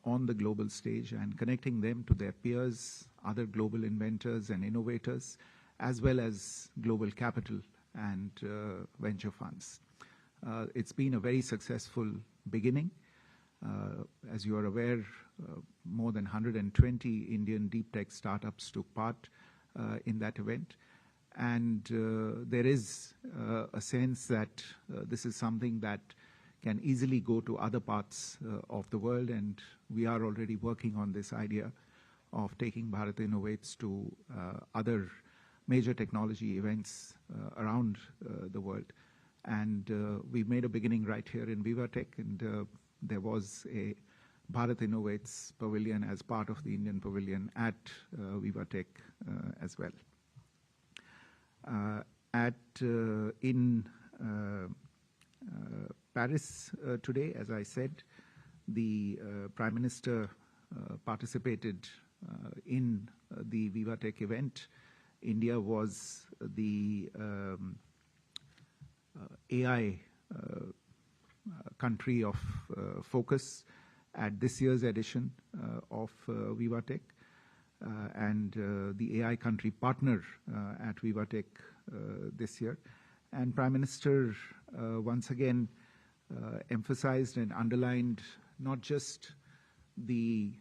on the global stage and connecting them to their peers, other global inventors and innovators, as well as global capital and venture funds. It's been a very successful beginning. As you are aware, more than 120 Indian deep tech startups took part in that event. And there is a sense that this is something that can easily go to other parts of the world, and we are already working on this idea of taking Bharat Innovates to other major technology events around the world. And we made a beginning right here in VivaTech, and there was a Bharat Innovates pavilion as part of the Indian pavilion at VivaTech as well. In Paris today, as I said, the Prime Minister participated in the VivaTech event. India was the AI country of focus at this year's edition of VivaTech, and the AI country partner at VivaTech this year. And Prime Minister once again emphasized and underlined not just the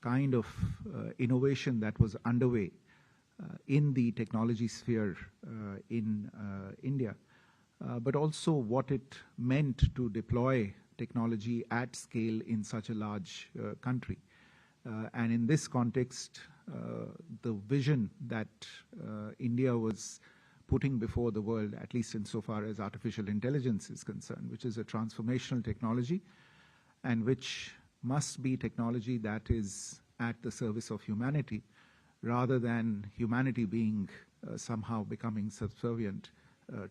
kind of innovation that was underway in the technology sphere in India, but also what it meant to deploy technology at scale in such a large country. And in this context, the vision that India was putting before the world, at least insofar as artificial intelligence is concerned, which is a transformational technology and which must be technology that is at the service of humanity, rather than humanity being somehow becoming subservient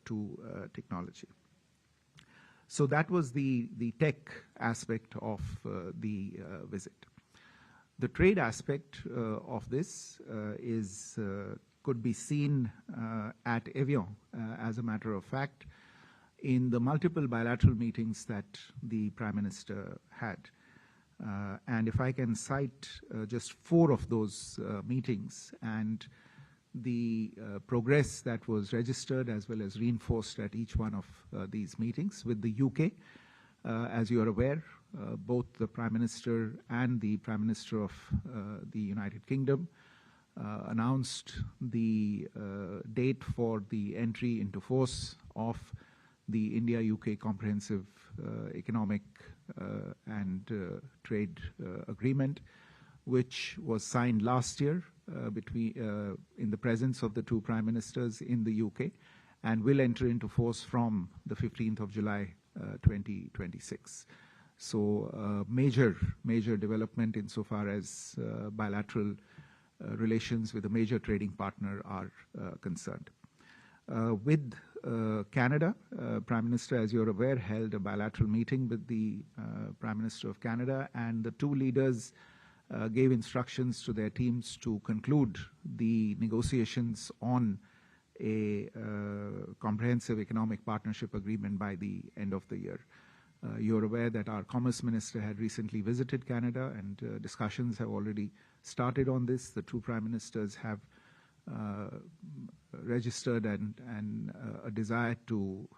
to technology. So that was the tech aspect of the visit. The trade aspect of this could be seen at Evian, as a matter of fact, in the multiple bilateral meetings that the Prime Minister had. And if I can cite just 4 of those meetings and the progress that was registered as well as reinforced at each one of these meetings. With the UK, as you are aware, both the Prime Minister and the Prime Minister of the United Kingdom announced the date for the entry into force of the India-UK Comprehensive Economic and Trade Agreement, which was signed last year in the presence of the 2 Prime Ministers in the UK, and will enter into force from the 15th of July 2026. So major development insofar as bilateral relations with a major trading partner are concerned. With Canada, Prime Minister, as you're aware, held a bilateral meeting with the Prime Minister of Canada, and the 2 leaders gave instructions to their teams to conclude the negotiations on a comprehensive economic partnership agreement by the end of the year. You're aware that our Commerce Minister had recently visited Canada, and discussions have already started on this. The 2 Prime Ministers have registered and a desire to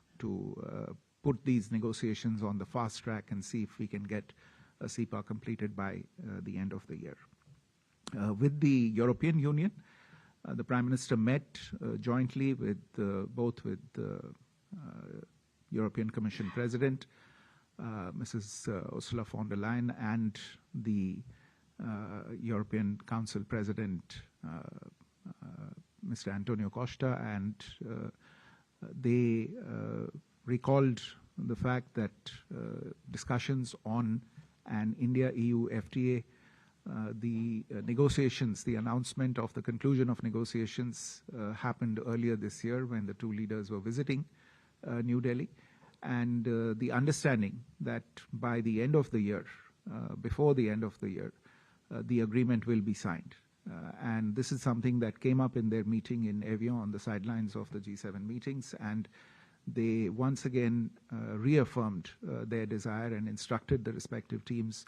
put these negotiations on the fast track and see if we can get a CEPA completed by the end of the year. With the European Union, the Prime Minister met jointly with both with the European Commission President, Mrs. Ursula von der Leyen, and the European Council President, Mr. Antonio Costa, and they recalled the fact that discussions on an India-EU FTA, the negotiations, the announcement of the conclusion of negotiations happened earlier this year when the 2 leaders were visiting New Delhi, and the understanding that by the end of the year, before the end of the year, the agreement will be signed. And this is something that came up in their meeting in Evian on the sidelines of the G7 meetings, and they once again reaffirmed their desire and instructed the respective teams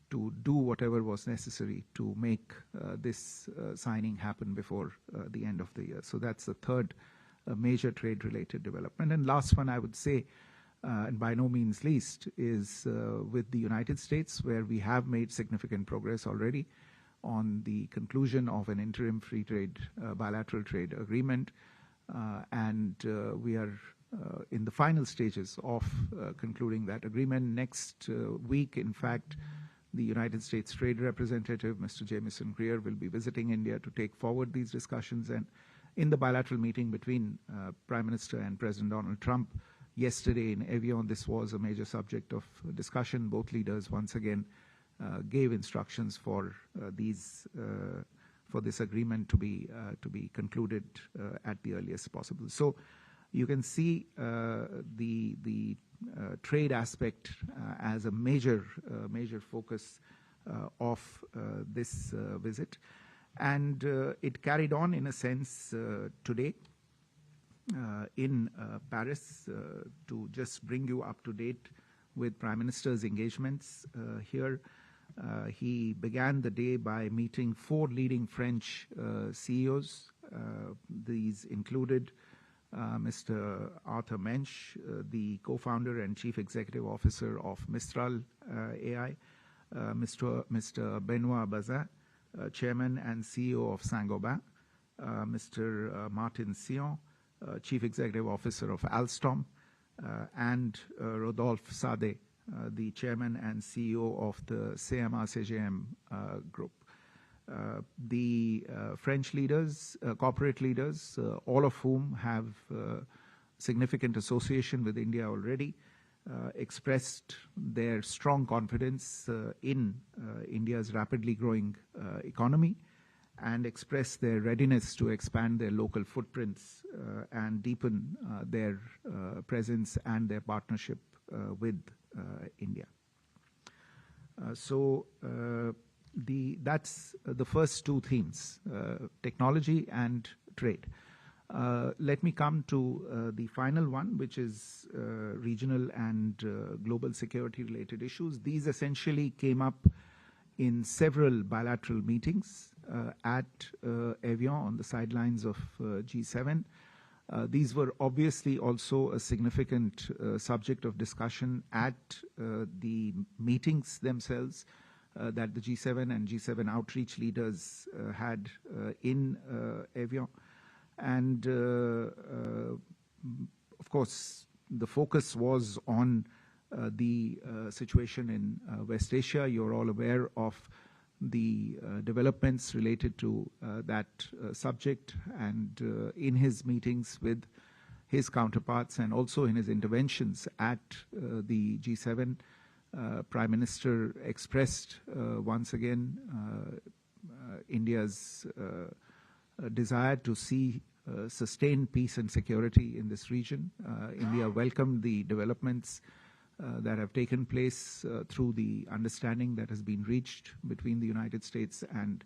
to do whatever was necessary to make this signing happen before the end of the year. So that's the third major trade-related development. And last one, I would say, and by no means least, is with the United States, where we have made significant progress already on the conclusion of an interim free trade bilateral trade agreement, and we are in the final stages of concluding that agreement. Next week, in fact, the United States Trade Representative, Mr. Jameson Greer, will be visiting India to take forward these discussions. And in the bilateral meeting between Prime Minister and President Donald Trump yesterday in Evian, this was a major subject of discussion. Both leaders once again gave instructions for this agreement to be concluded at the earliest possible. So you can see the trade aspect as a major focus of this visit, and it carried on in a sense today in Paris. To just bring you up to date with Prime Minister's engagements here, he began the day by meeting 4 leading French CEOs. These included Mr. Arthur Mensch, the co-founder and chief executive officer of Mistral AI, Mr. Benoit Bazin, chairman and CEO of Saint-Gobain, Mr. Martin Sion, chief executive officer of Alstom, and Rodolphe Sade, the chairman and CEO of the CMA-CGM group. The French leaders, corporate leaders, all of whom have significant association with India already, expressed their strong confidence in India's rapidly growing economy, and expressed their readiness to expand their local footprints and deepen their presence and their partnership with India. That's the first 2 themes, technology and trade. Let me come to the final one, which is regional and global security-related issues. These essentially came up in several bilateral meetings at Evian on the sidelines of G7. These were obviously also a significant subject of discussion at the meetings themselves that the G7 and G7 outreach leaders had in Evian. And of course, the focus was on the situation in West Asia. You're all aware of the developments related to that subject, and in his meetings with his counterparts and also in his interventions at the G7, Prime Minister expressed once again India's desire to see sustained peace and security in this region. India welcomed the developments that have taken place through the understanding that has been reached between the United States and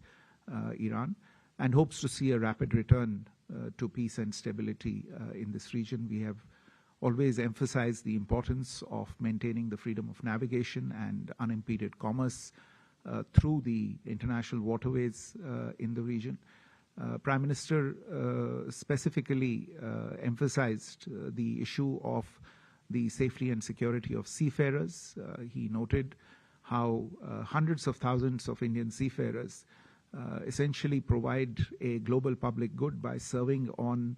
Iran, and hopes to see a rapid return to peace and stability in this region. We have always emphasized the importance of maintaining the freedom of navigation and unimpeded commerce through the international waterways in the region. Prime Minister specifically emphasized the issue of the safety and security of seafarers. He noted how hundreds of thousands of Indian seafarers essentially provide a global public good by serving on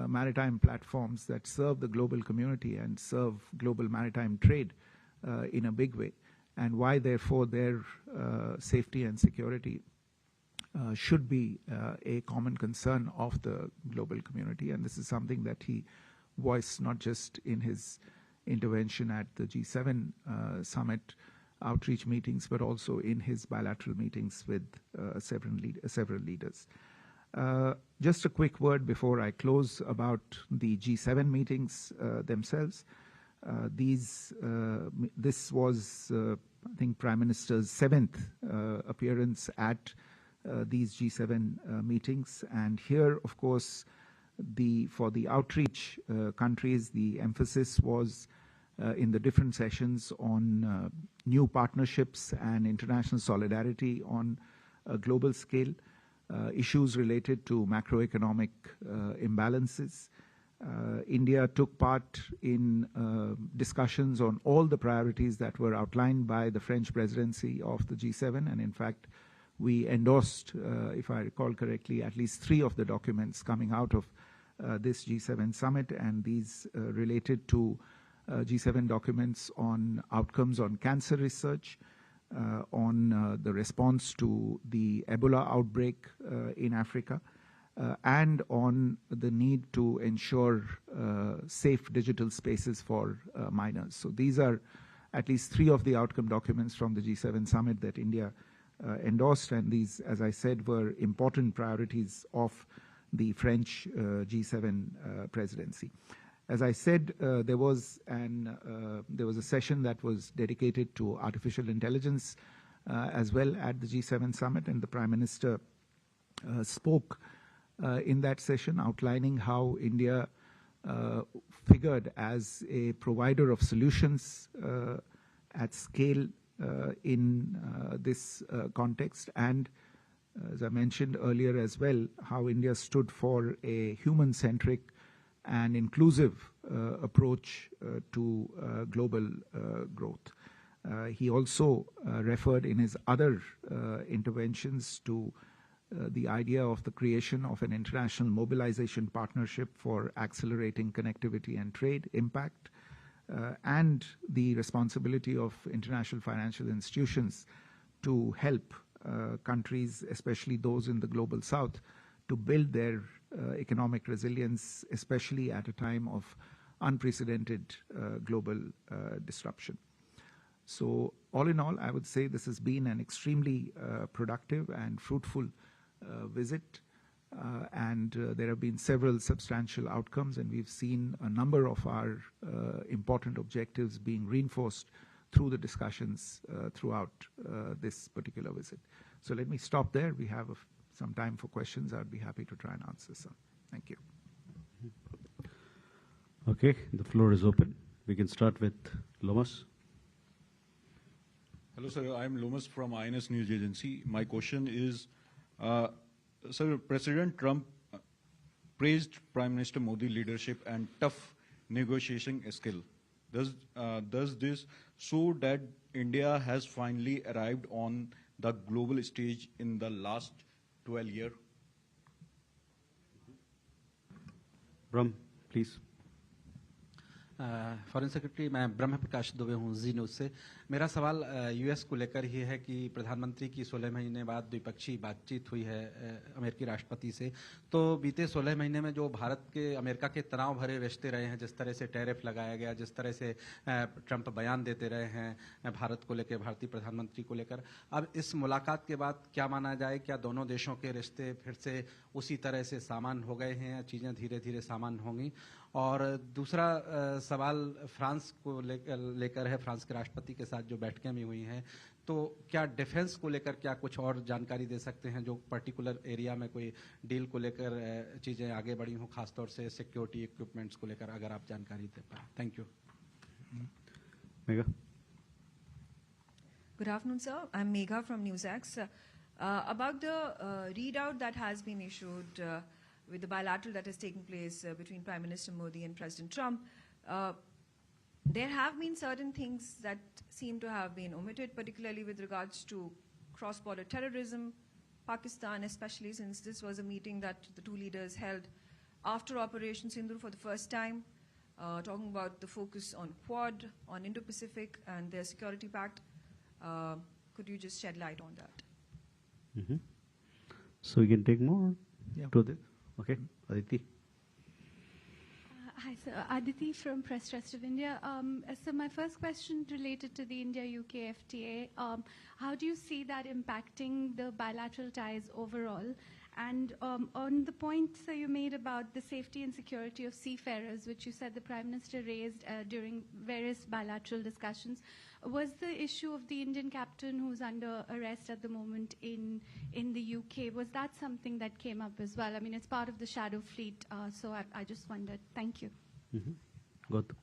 maritime platforms that serve the global community and serve global maritime trade in a big way, and why therefore their safety and security should be a common concern of the global community. And this is something that he voiced not just in his intervention at the G7 summit outreach meetings, but also in his bilateral meetings with several leaders. Just a quick word before I close about the G7 meetings themselves. This was, I think, Prime Minister's 7th appearance at these G7 meetings, and here, of course, for the outreach countries, the emphasis was in the different sessions on new partnerships and international solidarity on a global scale, issues related to macroeconomic imbalances. India took part in discussions on all the priorities that were outlined by the French presidency of the G7, and in fact, we endorsed, if I recall correctly, at least 3 of the documents coming out of this G7 summit, and these related to G7 documents on outcomes on cancer research, on the response to the Ebola outbreak in Africa, and on the need to ensure safe digital spaces for minors. So these are at least 3 of the outcome documents from the G7 summit that India endorsed, and these, as I said, were important priorities of the French G7 presidency. As I said, there was a session that was dedicated to artificial intelligence as well at the G7 summit, and the Prime Minister spoke in that session outlining how India figured as a provider of solutions at scale in this context, and as I mentioned earlier as well, how India stood for a human-centric and inclusive approach to global growth. He also referred in his other interventions to the idea of the creation of an international mobilization partnership for accelerating connectivity and trade impact, and the responsibility of international financial institutions to help countries, especially those in the global south, to build their economic resilience, especially at a time of unprecedented global disruption. So all in all, I would say this has been an extremely productive and fruitful visit, and there have been several substantial outcomes, and we've seen a number of our important objectives being reinforced through the discussions throughout this particular visit. So let me stop there. We have some time for questions. I'd be happy to try and answer some. Thank you. Okay, the floor is open. We can start with Lomas. Hello, sir. I'm Lomas from INS News Agency. My question is, sir, President Trump praised Prime Minister Modi leadership and tough negotiating skill. Does this show that India has finally arrived on the global stage in the last 12 years? Brahm, please. Foreign secretary मैं ब्रह्म प्रकाश दुबे हूँ जी news से। मेरा सवाल US को लेकर ही है कि प्रधानमंत्री की 16 महीने बाद द्विपक्षीय बातचीत हुई है अमेरिकी राष्ट्रपति से, तो बीते 16 महीने में जो भारत के अमेरिका के तनाव भरे रिश्ते रहे हैं, जिस तरह से टैरिफ लगाया गया, जिस तरह से ट्रंप बयान देते रहे हैं भारत को लेकर, भारतीय प्रधानमंत्री को लेकर, अब इस मुलाकात के बाद क्या माना जाए, क्या दोनों देशों के रिश्ते फिर से उसी तरह से सामान्य हो गए हैं या चीज़ें धीरे धीरे सामान्य होंगी? और दूसरा सवाल फ्रांस को लेकर है, फ्रांस के राष्ट्रपति के साथ जो बैठकें भी हुई हैं, तो क्या डिफेंस को लेकर क्या कुछ और जानकारी दे सकते हैं, जो पर्टिकुलर एरिया में कोई डील को लेकर चीज़ें आगे बढ़ी हों, खासतौर से सिक्योरिटी इक्विपमेंट्स को लेकर, अगर आप जानकारी दे पाएँ? Thank you. Megha. Good afternoon, sir. I'm Megha from NewsX. About the readout that has been issued with the bilateral that has taken place between Prime Minister Modi and President Trump, there have been certain things that seem to have been omitted, particularly with regards to cross-border terrorism, Pakistan, especially since this was a meeting that the two leaders held after Operation Sindoor for the first time, talking about the focus on Quad, on Indo-Pacific and their security pact. Could you just shed light on that? Mm-hmm. So we can take more to this. Okay, Aditi. Hi, sir. Aditi from Press Trust of India. So my first question related to the India-UK FTA. How do you see that impacting the bilateral ties overall? And on the point, sir, you made about the safety and security of seafarers, which you said the Prime Minister raised during various bilateral discussions, was the issue of the Indian captain who's under arrest at the moment in the UK, was that something that came up as well? I mean, it's part of the shadow fleet, so I just wondered. Thank you. Mm-hmm. Good.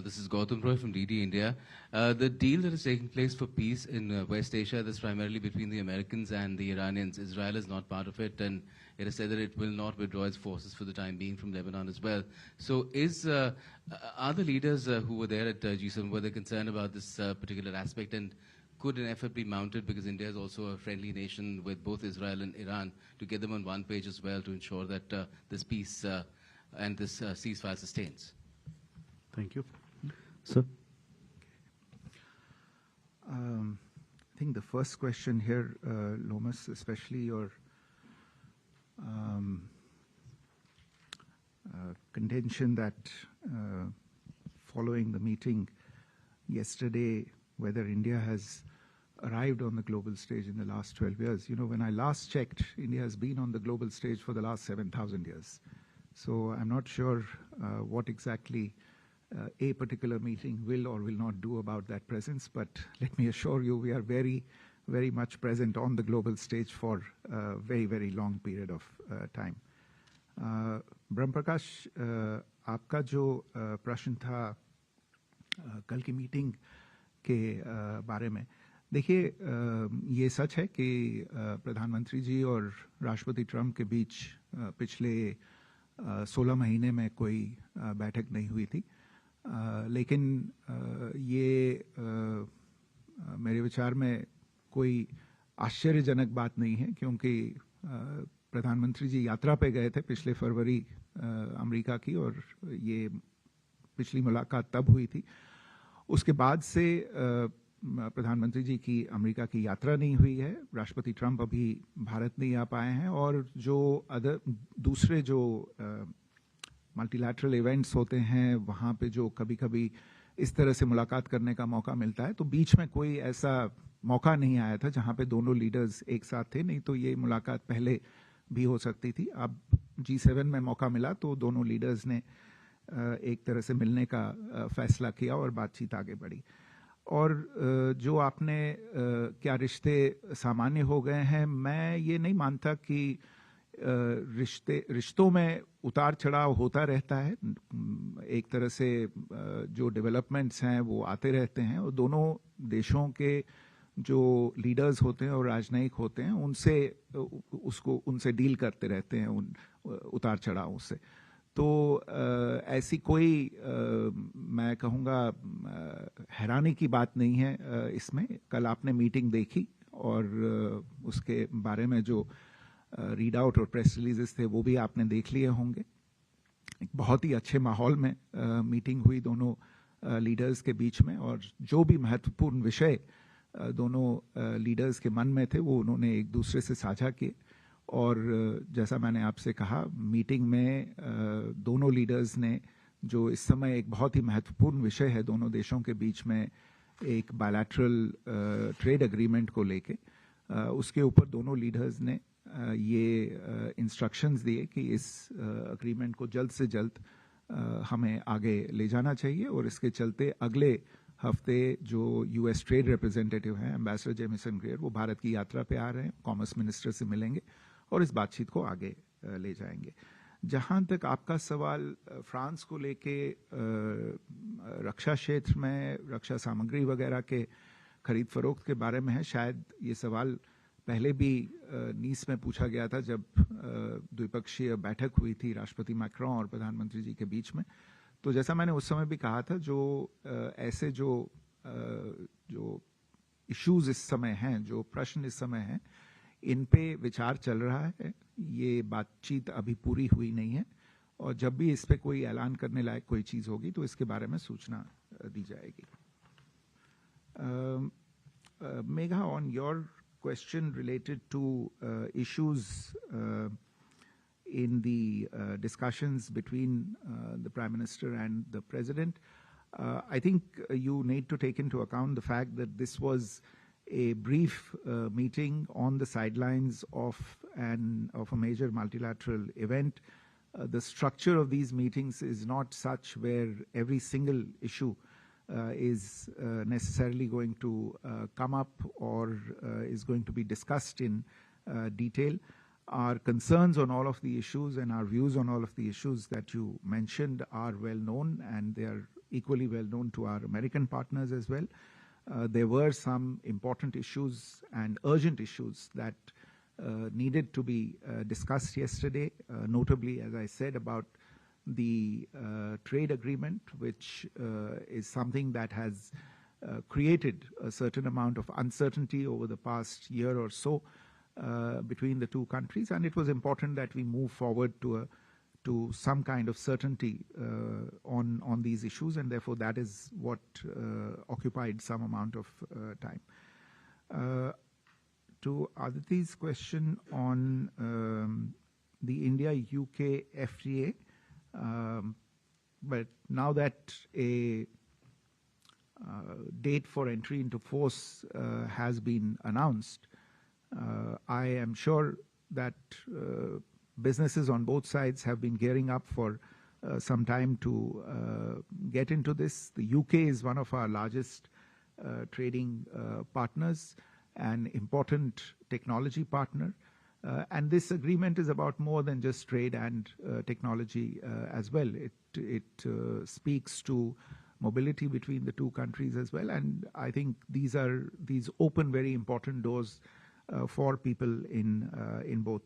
This is Gautam Roy from DD India. The deal that is taking place for peace in West Asia, that's primarily between the Americans and the Iranians. Israel is not part of it, and it has said that it will not withdraw its forces for the time being from Lebanon as well. So are the leaders who were there at G7, were they concerned about this particular aspect, and could an effort be mounted, because India is also a friendly nation with both Israel and Iran, to get them on one page as well to ensure that this peace and this ceasefire sustains? Thank you. Sir? I think the first question here, Lomas, especially your contention that following the meeting yesterday, whether India has arrived on the global stage in the last 12 years. You know, when I last checked, India has been on the global stage for the last 7,000 years. So I'm not sure what exactly a particular meeting will or will not do about that presence, but let me assure you we are very, very much present on the global stage for a very, very long period of time. ब्रह्म प्रकाश, आपका जो प्रश्न था कल की meeting के बारे में, देखिए ये सच है कि प्रधानमंत्री जी और राष्ट्रपति ट्रम्प के बीच पिछले 16 महीने में कोई बैठक नहीं हुई थी, लेकिन ये मेरे विचार में कोई आश्चर्यजनक बात नहीं है, क्योंकि प्रधानमंत्री जी यात्रा पे गए थे पिछले फरवरी अमेरिका की, और ये पिछली मुलाकात तब हुई थी। उसके बाद से प्रधानमंत्री जी की अमेरिका की यात्रा नहीं हुई है, राष्ट्रपति ट्रम्प अभी भारत नहीं आ पाए हैं, और जो दूसरे जो मल्टीलैटरल इवेंट्स होते हैं वहाँ पे जो कभी कभी इस तरह से मुलाकात करने का मौका मिलता है, तो बीच में कोई ऐसा मौका नहीं आया था जहाँ पे दोनों लीडर्स एक साथ थे, नहीं तो ये मुलाकात पहले भी हो सकती थी। अब G7 में मौका मिला तो दोनों लीडर्स ने एक तरह से मिलने का फैसला किया और बातचीत आगे बढ़ी। और जो आपने क्या रिश्ते सामान्य हो गए हैं, मैं ये नहीं मानता कि रिश्तों में उतार चढ़ाव होता रहता है। एक तरह से जो डेवलपमेंट्स हैं वो आते रहते हैं, और दोनों देशों के जो लीडर्स होते हैं और राजनयिक होते हैं उनसे डील करते रहते हैं उन उतार चढ़ावों से। तो ऐसी कोई मैं कहूँगा हैरानी की बात नहीं है इसमें। कल आपने मीटिंग देखी और उसके बारे में जो रीड आउट और प्रेस रिलीजेस थे वो भी आपने देख लिए होंगे। एक बहुत ही अच्छे माहौल में मीटिंग हुई दोनों लीडर्स के बीच में, और जो भी महत्वपूर्ण विषय दोनों लीडर्स के मन में थे वो उन्होंने एक दूसरे से साझा किए। और जैसा मैंने आपसे कहा, मीटिंग में दोनों लीडर्स ने जो इस समय एक बहुत ही महत्वपूर्ण विषय है दोनों देशों के बीच में, एक बायलैटरल ट्रेड एग्रीमेंट को लेके, उसके ऊपर दोनों लीडर्स ने ये इंस्ट्रक्शंस दिए कि इस एग्रीमेंट को जल्द से जल्द हमें आगे ले जाना चाहिए। और इसके चलते अगले हफ्ते जो यूएस ट्रेड रिप्रेजेंटेटिव हैं एम्बेसडर जेमिसन ग्रेयर, वो भारत की यात्रा पे आ रहे हैं, कॉमर्स मिनिस्टर से मिलेंगे और इस बातचीत को आगे ले जाएंगे। जहां तक आपका सवाल फ्रांस को लेके रक्षा क्षेत्र में रक्षा सामग्री वगैरह के खरीद फरोख्त के बारे में है, शायद ये सवाल पहले भी नीस में पूछा गया था जब द्विपक्षीय बैठक हुई थी राष्ट्रपति मैक्रों और प्रधानमंत्री जी के बीच में। तो जैसा मैंने उस समय भी कहा था, जो ऐसे जो इश्यूज इस समय हैं, जो प्रश्न इस समय हैं, इन पे विचार चल रहा है। ये बातचीत अभी पूरी हुई नहीं है, और जब भी इस पे कोई ऐलान करने लायक कोई चीज़ होगी तो इसके बारे में सूचना दी जाएगी। Megha, on your question related to issues in the discussions between the Prime Minister and the President, I think you need to take into account the fact that this was a brief meeting on the sidelines of a major multilateral event. The structure of these meetings is not such where every single issue is necessarily going to come up or is going to be discussed in detail. Our concerns on all of the issues and our views on all of the issues that you mentioned are well known, and they are equally well known to our American partners as well. There were some important issues and urgent issues that needed to be discussed yesterday, notably, as I said, about the trade agreement, which is something that has created a certain amount of uncertainty over the past year or so between the two countries, and it was important that we move forward to some kind of certainty on these issues, and therefore that is what occupied some amount of time. To Aditi's question on the India-UK FTA, but now that a date for entry into force has been announced, I am sure that businesses on both sides have been gearing up for some time to get into this. The UK is one of our largest trading partners, an important technology partner. And this agreement is about more than just trade and technology as well. It speaks to mobility between the two countries as well. And I think these open very important doors for people in both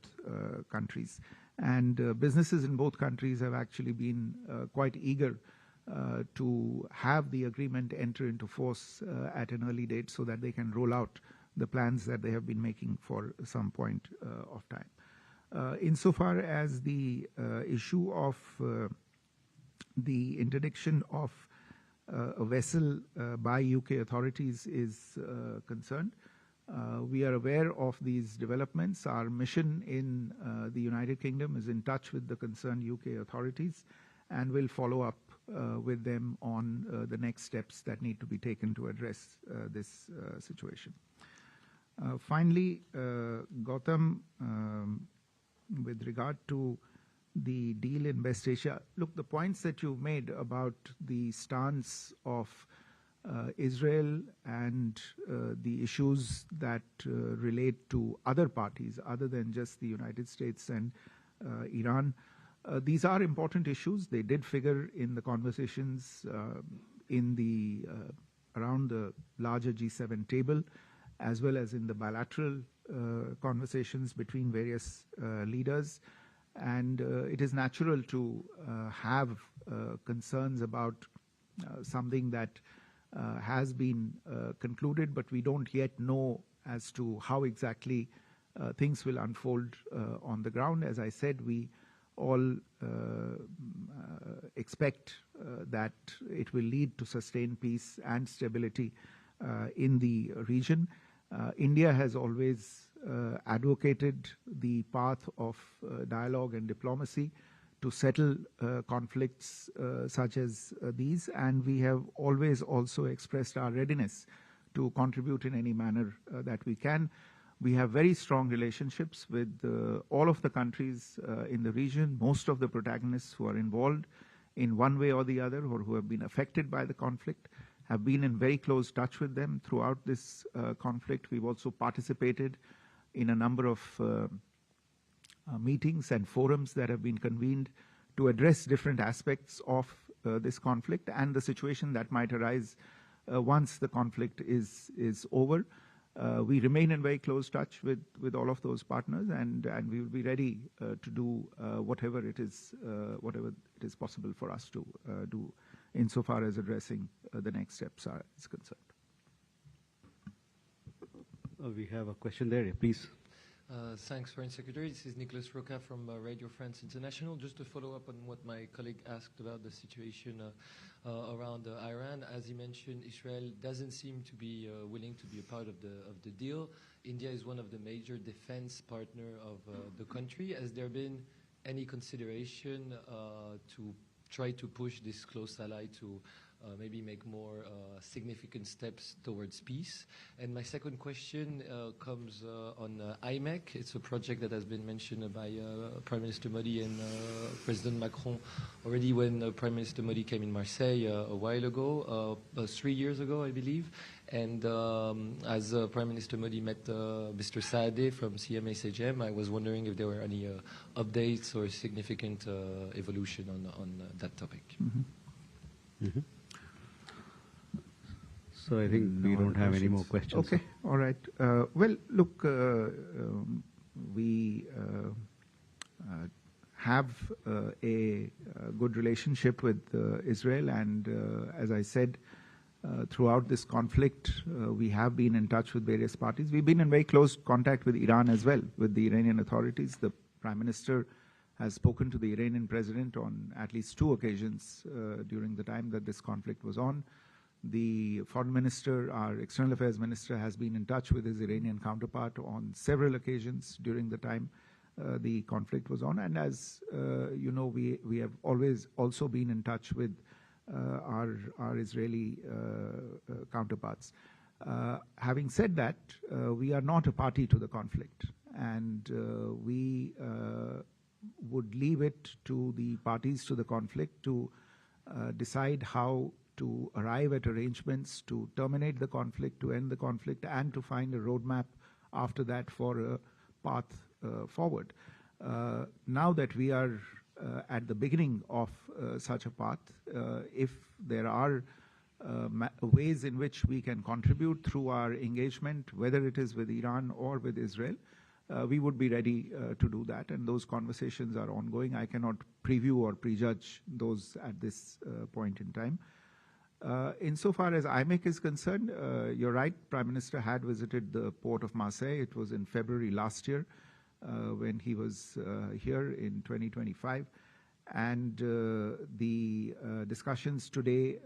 countries. And businesses in both countries have actually been quite eager to have the agreement enter into force at an early date so that they can roll out the plans that they have been making for some point of time. Insofar as the issue of the interdiction of a vessel by UK authorities is concerned, we are aware of these developments. Our mission in the United Kingdom is in touch with the concerned UK authorities and will follow up with them on the next steps that need to be taken to address this situation. Finally, Gautam, with regard to the deal in West Asia, look, the points that you made about the stance of Israel and the issues that relate to other parties other than just the United States and Iran, these are important issues. They did figure in the conversations around the larger G7 table, as well as in the bilateral conversations between various leaders. And it is natural to have concerns about something that has been concluded, but we don't yet know as to how exactly things will unfold on the ground. As I said, we all expect that it will lead to sustained peace and stability in the region. India has always advocated the path of dialogue and diplomacy to settle conflicts such as these, and we have always also expressed our readiness to contribute in any manner that we can. We have very strong relationships with all of the countries in the region. Most of the protagonists who are involved in one way or the other, or who have been affected by the conflict, have been in very close touch with them throughout this conflict. We've also participated in a number of meetings and forums that have been convened to address different aspects of this conflict and the situation that might arise once the conflict is over. We remain in very close touch with all of those partners, and we will be ready to do whatever it is possible for us to do insofar as addressing the next steps is concerned. We have a question there, please. Thanks, Foreign Secretary. This is Nicholas Roca from Radio France International. Just to follow up on what my colleague asked about the situation around Iran. As he mentioned, Israel doesn't seem to be willing to be a part of the deal. India is one of the major defense partner of the country. Has there been any consideration to try to push this close ally to maybe make more significant steps towards peace? And my second question comes on IMEC. It's a project that has been mentioned by Prime Minister Modi and President Macron already when Prime Minister Modi came in Marseille a while ago, 3 years ago, I believe. And as Prime Minister Modi met Mr. Saadeh from CMA-CGM, I was wondering if there were any updates or significant evolution on that topic. Mm-hmm. Mm-hmm. So I think we don't have any more questions. Okay, all right. Well, look, we have a good relationship with Israel, and as I said, throughout this conflict, we have been in touch with various parties. We've been in very close contact with Iran as well, with the Iranian authorities. The Prime Minister has spoken to the Iranian President on at least 2 occasions during the time that this conflict was on. The Foreign Minister, our External Affairs Minister, has been in touch with his Iranian counterpart on several occasions during the time the conflict was on. And as you know, we have always also been in touch with our Israeli counterparts. Having said that, we are not a party to the conflict, and we would leave it to the parties to the conflict to decide how to arrive at arrangements to terminate the conflict, to end the conflict, and to find a roadmap after that for a path forward. Now that we are at the beginning of such a path, if there are ways in which we can contribute through our engagement, whether it is with Iran or with Israel, we would be ready to do that, and those conversations are ongoing. I cannot preview or prejudge those at this point in time. Insofar as IMEC is concerned, you're right, Prime Minister had visited the port of Marseille. It was in February last year when he was here in 2025. And the discussions today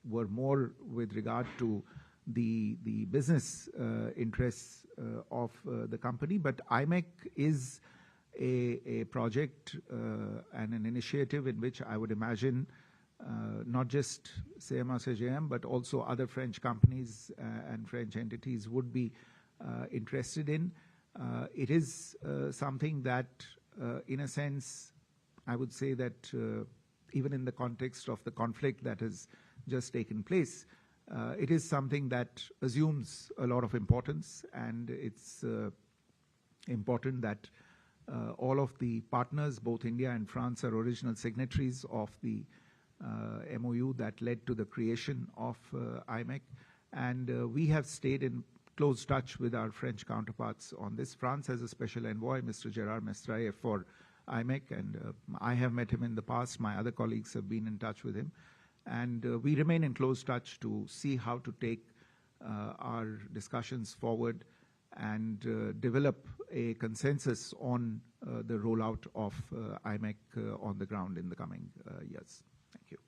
were more with regard to the business interests of the company. But IMEC is a project and an initiative in which I would imagine not just CMA-CGM, but also other French companies and French entities would be interested in. It is something that, in a sense, I would say that even in the context of the conflict that has just taken place, it is something that assumes a lot of importance, and it's important that all of the partners, both India and France, are original signatories of the MOU that led to the creation of IMEC. And we have stayed in close touch with our French counterparts on this. France has a special envoy, Mr. Gérard Mestraille, for IMEC, and I have met him in the past. My other colleagues have been in touch with him. And we remain in close touch to see how to take our discussions forward and develop a consensus on the rollout of IMEC on the ground in the coming years. Thank you.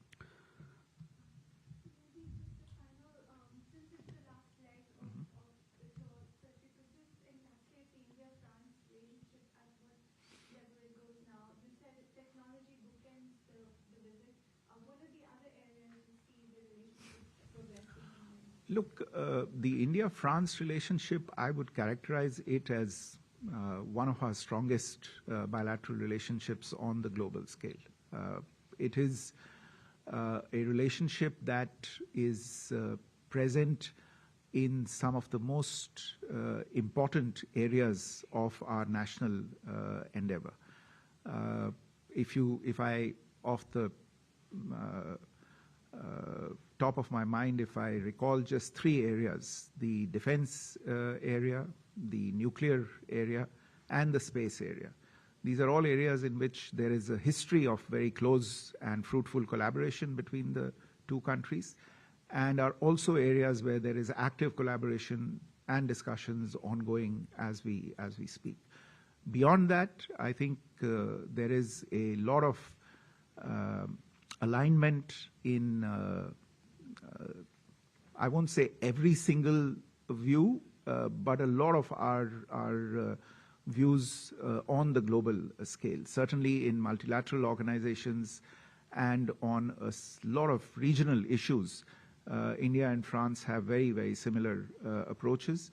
Look, the India-France relationship, I would characterize it as one of our strongest bilateral relationships on the global scale. It is a relationship that is present in some of the most important areas of our national endeavor. If I, off the top of my mind, if I recall just 3 areas: the defense area, the nuclear area, and the space area. These are all areas in which there is a history of very close and fruitful collaboration between the 2 countries, and are also areas where there is active collaboration and discussions ongoing as we speak. Beyond that, I think there is a lot of alignment in, I won't say every single view, but a lot of our views on the global scale. Certainly in multilateral organizations and on a lot of regional issues, India and France have very, very similar approaches.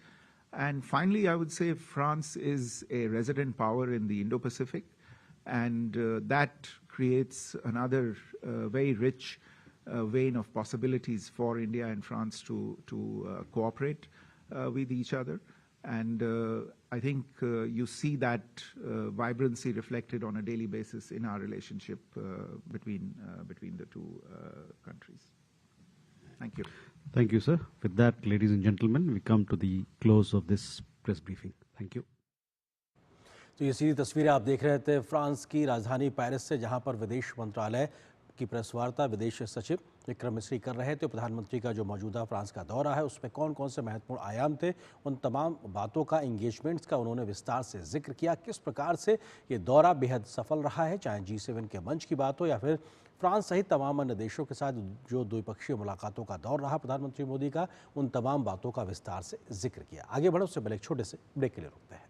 And finally, I would say France is a resident power in the Indo-Pacific, and that creates another very rich vein of possibilities for India and France to cooperate with each other. And I think you see that vibrancy reflected on a daily basis in our relationship between the 2 countries. Thank you. Thank you, sir. With that, ladies and gentlemen, we come to the close of this press briefing. Thank you. तो ये सीधी तस्वीरें आप देख रहे थे France की राजधानी Paris से, जहां पर विदेश मंत्रालय की प्रेस वार्ता विदेश सचिव विक्रम मिश्री कर रहे थे। प्रधानमंत्री का जो मौजूदा फ्रांस का दौरा है उसमें कौन कौन से महत्वपूर्ण आयाम थे, उन तमाम बातों का, इंगेजमेंट्स का उन्होंने विस्तार से जिक्र किया। किस प्रकार से ये दौरा बेहद सफल रहा है, चाहे G7 के मंच की बात हो या फिर फ्रांस सहित तमाम अन्य देशों के साथ जो द्विपक्षीय मुलाकातों का दौर रहा प्रधानमंत्री मोदी का, उन तमाम बातों का विस्तार से जिक्र किया। आगे बढ़ो उससे पहले एक छोटे से ब्रेक के लिए रुकते हैं।